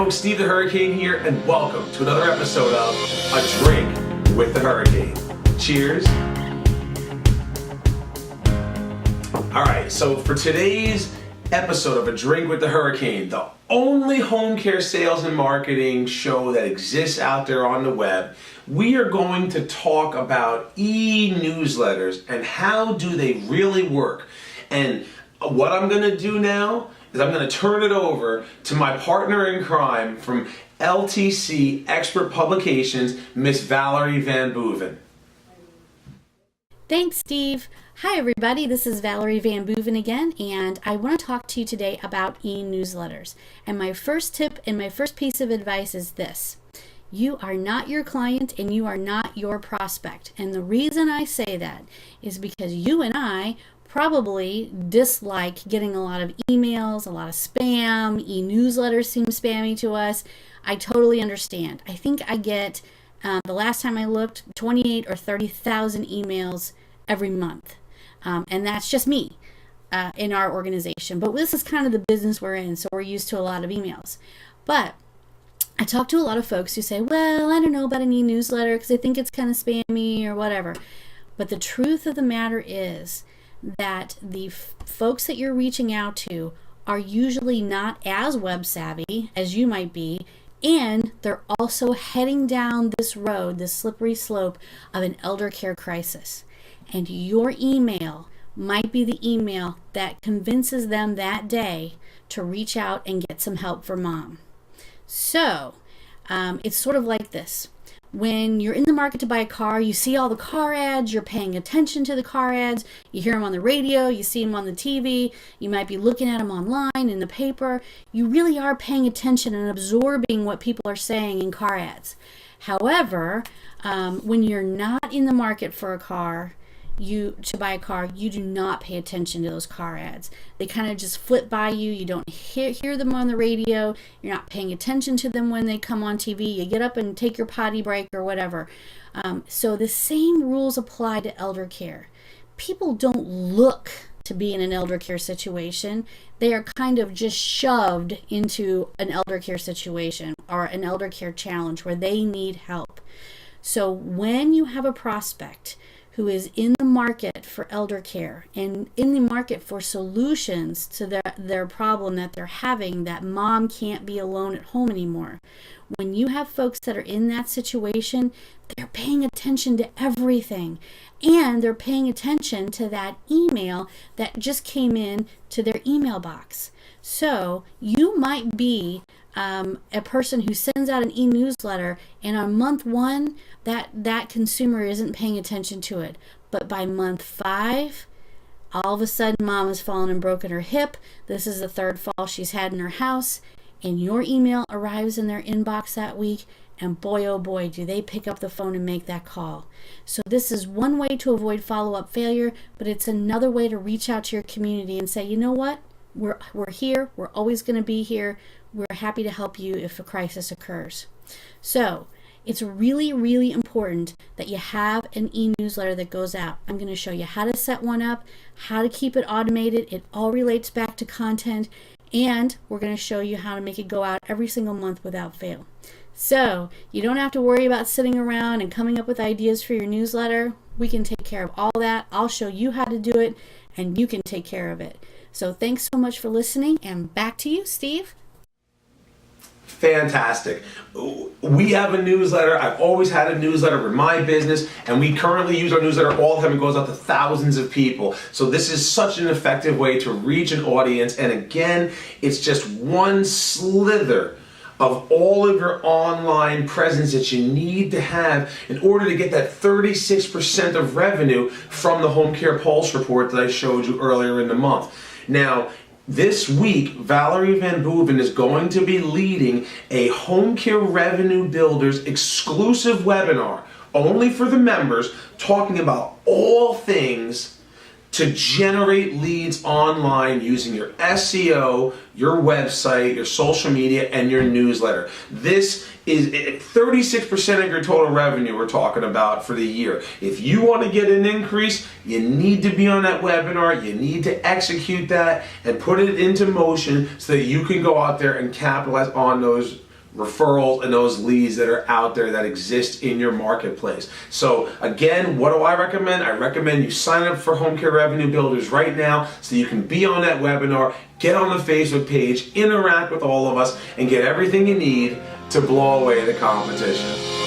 folks, Steve the Hurricane here, and welcome to another episode of A Drink with the Hurricane. Cheers. Alright, so for today's episode of A Drink with the Hurricane, the only home care sales and marketing show that exists out there on the web, we are going to talk about e-newsletters and how do they really work. And what I'm going to do now is I'm going to turn it over to my partner in crime from LTC Expert Publications, Miss Valerie Van Boeven. Thanks, Steve. Hi, everybody. This is Valerie Van Boeven again, and I want to talk to you today about e-newsletters. And my first tip and my first piece of advice is this. You are not your client and you are not your prospect. And the reason I say that is because you and I probably dislike getting a lot of emails, a lot of spam, e-newsletters seem spammy to us. I totally understand. I think I get, the last time I looked, 28 or 30,000 emails every month. And that's just me in our organization. But this is kind of the business we're in, so we're used to a lot of emails. But I talk to a lot of folks who say, well, I don't know about an e-newsletter because I think it's kind of spammy or whatever. But the truth of the matter is that the folks that you're reaching out to are usually not as web savvy as you might be, and they're also heading down this road, this slippery slope of an elder care crisis. And your email might be the email that convinces them that day to reach out and get some help for mom. So it's sort of like this. When you're in the market to buy a car, you see all the car ads, you're paying attention to the car ads, you hear them on the radio, you see them on the TV, you might be looking at them online, in the paper. You really are paying attention and absorbing what people are saying in car ads. However, when you're not in the market for a car, to buy a car, you do not pay attention to those car ads. They kind of just flip by you. You don't hear them on the radio. You're not paying attention to them when they come on TV. You get up and take your potty break or whatever. So the same rules apply to elder care. People don't look to be in an elder care situation. They are kind of just shoved into an elder care situation or an elder care challenge where they need help. So when you have a prospect who is in the market for elder care and in the market for solutions to their problem that they're having, that mom can't be alone at home anymore. When you have folks that are in that situation, they're paying attention to everything. And they're paying attention to that email that just came in to their email box. So you might be a person who sends out an e-newsletter, and on month 1, that consumer isn't paying attention to it. But by month 5, all of a sudden mom has fallen and broken her hip. This is the third fall she's had in her house, and your email arrives in their inbox that week, and boy, oh boy, do they pick up the phone and make that call. So this is one way to avoid follow-up failure, but it's another way to reach out to your community and say, you know what? We're here. We're always going to be here. We're happy to help you if a crisis occurs. So it's really, really important that you have an e-newsletter that goes out. I'm going to show you how to set one up, how to keep it automated. It all relates back to content, and we're going to show you how to make it go out every single month without fail. So you don't have to worry about sitting around and coming up with ideas for your newsletter. We can take care of all that. I'll show you how to do it, and you can take care of it. So thanks so much for listening, and back to you, Steve. Fantastic. We have a newsletter. I've always had a newsletter for my business, and we currently use our newsletter all the time. It goes out to thousands of people. So this is such an effective way to reach an audience. And again, it's just one slither of all of your online presence that you need to have in order to get that 36% of revenue from the Home Care Pulse report that I showed you earlier in the month. Now, this week, Valerie Van Boeven is going to be leading a Home Care Revenue Builders exclusive webinar, only for the members, talking about all things to generate leads online using your SEO, your website, your social media, and your newsletter. This is 36% of your total revenue we're talking about for the year. If you want to get an increase, you need to be on that webinar, you need to execute that and put it into motion so that you can go out there and capitalize on those referrals and those leads that are out there that exist in your marketplace. So again, what do I recommend? I recommend you sign up for Home Care Revenue Builders right now so you can be on that webinar, get on the Facebook page, interact with all of us, and get everything you need to blow away the competition.